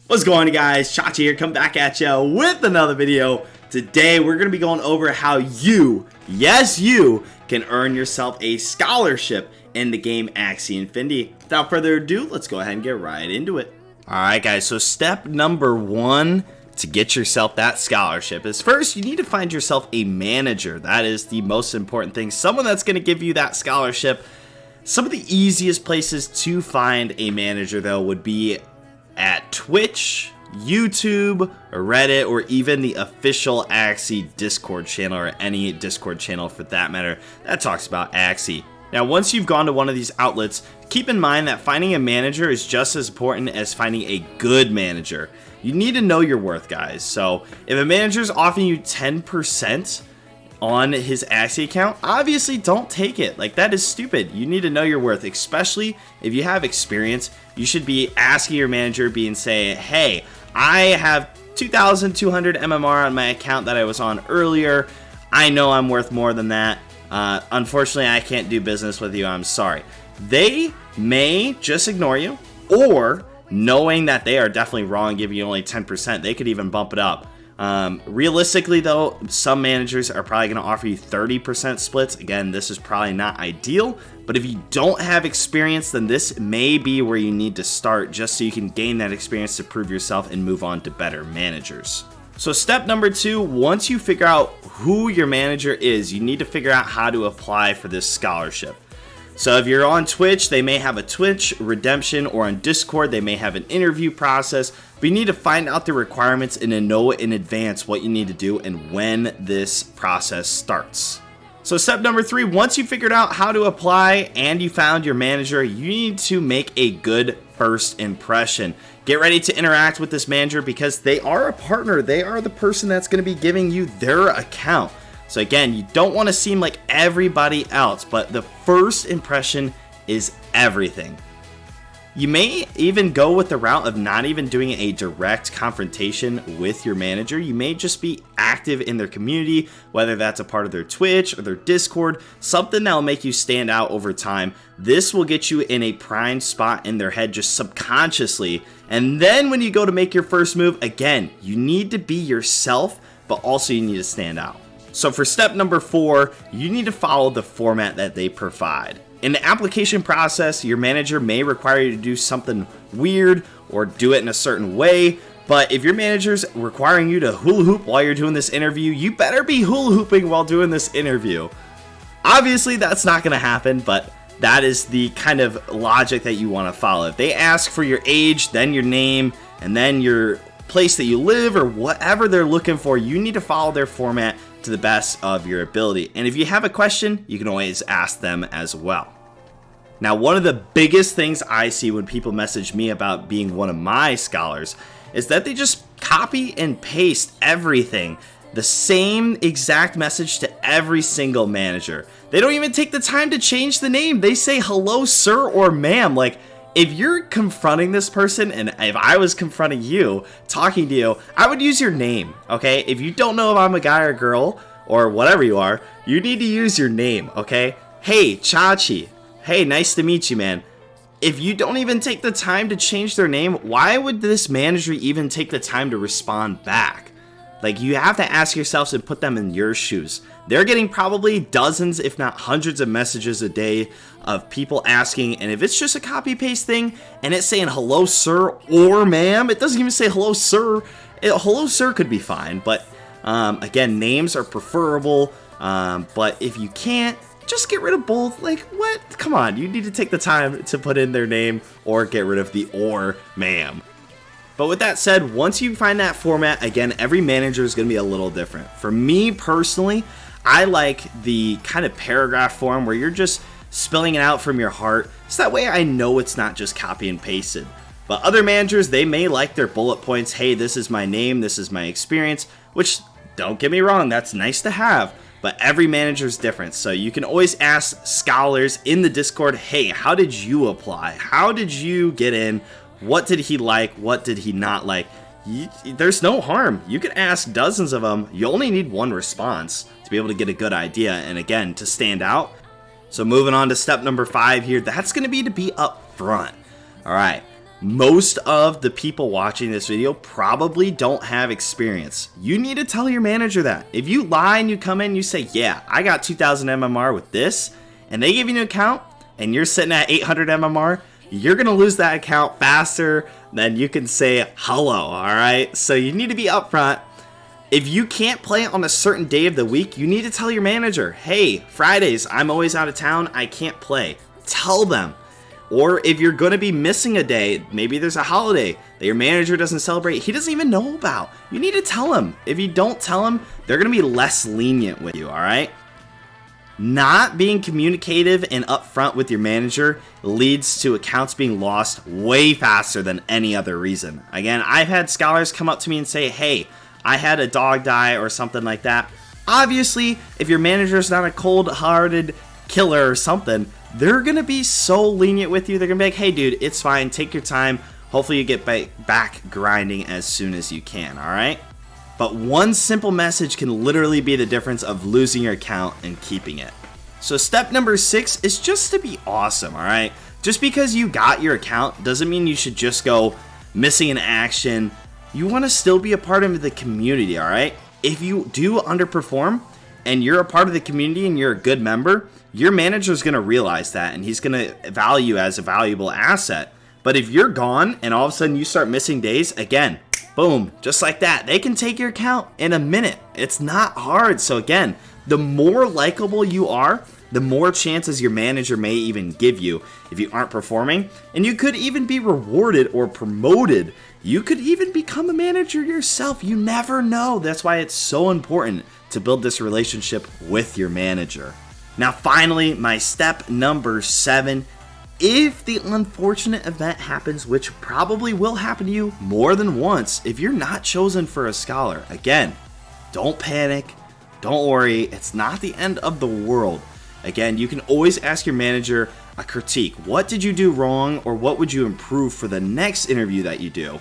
What's going on, guys? Chache here, come back at you with another video. Today we're going to be going over how you, yes you, can earn yourself a scholarship in the game Axie Infinity. Without further ado, let's go ahead and get right into it. Alright guys, so step number one to get yourself that scholarship is first you need to find yourself a manager. That is the most important thing. Someone that's going to give you that scholarship. Some of the easiest places to find a manager though would be at Twitch, YouTube, or Reddit, or even the official Axie Discord channel, or any Discord channel for that matter that talks about Axie. Now once you've gone to one of these outlets, keep in mind that finding a manager is just as important as finding a good manager. You need to know your worth, guys. So if a manager's offering you 10% on his Axie account, obviously don't take it. Like, that is stupid. You need to know your worth, especially if you have experience. You should be asking your manager, saying, hey, I have 2,200 MMR on my account that I was on earlier. I know I'm worth more than that. Unfortunately, I can't do business with you. I'm sorry. They may just ignore you, or knowing that they are definitely wrong, giving you only 10%, they could even bump it up. Realistically though, some managers are probably going to offer you 30% splits. Again, this is probably not ideal, but if you don't have experience, then this may be where you need to start, just so you can gain that experience to prove yourself and move on to better managers. So step number two, once you figure out who your manager is, you need to figure out how to apply for this scholarship. So if you're on Twitch, they may have a Twitch redemption, or on Discord, they may have an interview process, but you need to find out the requirements and then know in advance what you need to do and when this process starts. So step number three, once you figured out how to apply and you found your manager, you need to make a good first impression. Get ready to interact with this manager because they are a partner. They are the person that's going to be giving you their account. So again, you don't want to seem like everybody else, but the first impression is everything. You may even go with the route of not even doing a direct confrontation with your manager. You may just be active in their community, whether that's a part of their Twitch or their Discord, something that will make you stand out over time. This will get you in a prime spot in their head just subconsciously. And then when you go to make your first move, again, you need to be yourself, but also you need to stand out. So for step number four, you need to follow the format that they provide. In the application process, your manager may require you to do something weird or do it in a certain way, but if your manager's requiring you to hula hoop while you're doing this interview, you better be hula hooping while doing this interview. Obviously, that's not going to happen, but that is the kind of logic that you want to follow. If they ask for your age, then your name, and then your place that you live, or whatever they're looking for, you need to follow their format to the best of your ability. And if you have a question, you can always ask them as well. Now, one of the biggest things I see when people message me about being one of my scholars is that they just copy and paste everything, the same exact message to every single manager. They don't even take the time to change the name. They say hello sir or ma'am. Like, if you're confronting this person, and if I was confronting you, talking to you, I would use your name, okay? If you don't know if I'm a guy or girl, or whatever you are, you need to use your name, okay? Hey, Chache. Hey, nice to meet you, man. If you don't even take the time to change their name, why would this manager even take the time to respond back? Like, you have to ask yourselves and put them in your shoes. They're getting probably dozens, if not hundreds of messages a day of people asking, and if it's just a copy paste thing and it's saying hello sir or ma'am, it doesn't even say hello sir. Hello sir could be fine, but again, names are preferable, but if you can't, just get rid of both. Like, what? Come on, you need to take the time to put in their name or get rid of the or ma'am. But with that said, once you find that format, again, every manager is going to be a little different. For me personally, I like the kind of paragraph form where you're just spilling it out from your heart, so that way I know it's not just copy and pasted. But other managers, they may like their bullet points. Hey, this is my name, this is my experience, which, don't get me wrong, that's nice to have, but every manager is different. So you can always ask scholars in the Discord, hey, how did you apply? How did you get in? What did he like? What did he not like? There's no harm. You can ask dozens of them. You only need one response to be able to get a good idea, and again, to stand out. So moving on to step number 5 here, that's going to be up front. All right. Most of the people watching this video probably don't have experience. You need to tell your manager that. If you lie and you come in and you say, yeah, I got 2000 MMR with this, and they give you an account and you're sitting at 800 MMR, you're going to lose that account faster than you can say hello, all right? So you need to be upfront. If you can't play on a certain day of the week, you need to tell your manager, hey, Fridays, I'm always out of town, I can't play. Tell them. Or if you're going to be missing a day, maybe there's a holiday that your manager doesn't celebrate, he doesn't even know about. You need to tell him. If you don't tell him, they're going to be less lenient with you, all right? Not being communicative and upfront with your manager leads to accounts being lost way faster than any other reason. Again, I've had scholars come up to me and say, hey, I had a dog die or something like that. Obviously, if your manager's not a cold-hearted killer or something, they're going to be so lenient with you. They're going to be like, hey, dude, it's fine. Take your time. Hopefully you get back grinding as soon as you can, all right? But one simple message can literally be the difference of losing your account and keeping it. So step number 6 is just to be awesome, all right? Just because you got your account doesn't mean you should just go missing in action. You want to still be a part of the community, all right? If you do underperform and you're a part of the community and you're a good member, your manager is going to realize that and he's going to value you as a valuable asset. But if you're gone and all of a sudden you start missing days, again, boom, just like that, they can take your account in a minute. It's not hard. So again, the more likable you are, the more chances your manager may even give you if you aren't performing. And you could even be rewarded or promoted. You could even become a manager yourself. You never know. That's why it's so important to build this relationship with your manager. Now, finally, my step number 7. If the unfortunate event happens, which probably will happen to you more than once, if you're not chosen for a scholar, again, don't panic, don't worry, it's not the end of the world. Again, you can always ask your manager a critique. What did you do wrong, or what would you improve for the next interview that you do?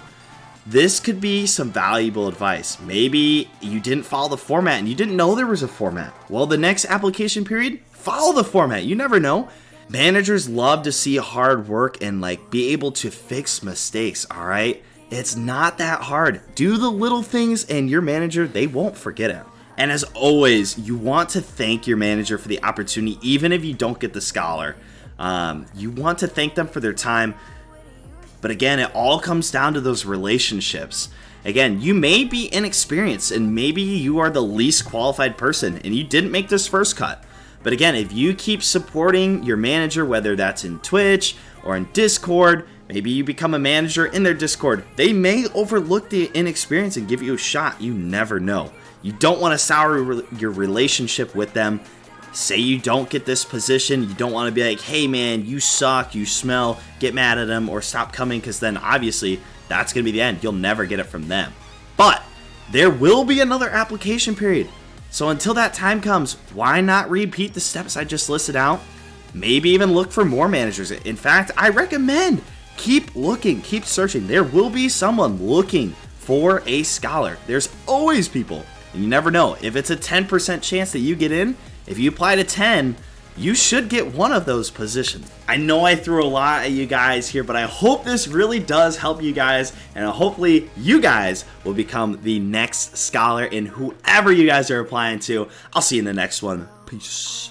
This could be some valuable advice. Maybe you didn't follow the format and you didn't know there was a format. Well, the next application period, follow the format. You never know. Managers love to see hard work and be able to fix mistakes, all right? It's not that hard. Do the little things and your manager, they won't forget it. And as always, you want to thank your manager for the opportunity, even if you don't get the scholar. You want to thank them for their time. But again, it all comes down to those relationships. Again, you may be inexperienced and maybe you are the least qualified person and you didn't make this first cut. But again, if you keep supporting your manager, whether that's in Twitch or in Discord, maybe you become a manager in their Discord, they may overlook the inexperience and give you a shot. You never know. You don't want to sour your relationship with them. Say you don't get this position, you don't want to be like, hey man, you suck, you smell, get mad at them, or stop coming, because then obviously that's going to be the end. You'll never get it from them. But there will be another application period. So until that time comes, why not repeat the steps I just listed out? Maybe even look for more managers. In fact, I recommend keep looking, keep searching. There will be someone looking for a scholar. There's always people. And you never know. If it's a 10% chance that you get in, if you apply to 10, you should get one of those positions. I know I threw a lot at you guys here, but I hope this really does help you guys, and hopefully you guys will become the next scholar in whoever you guys are applying to. I'll see you in the next one. Peace.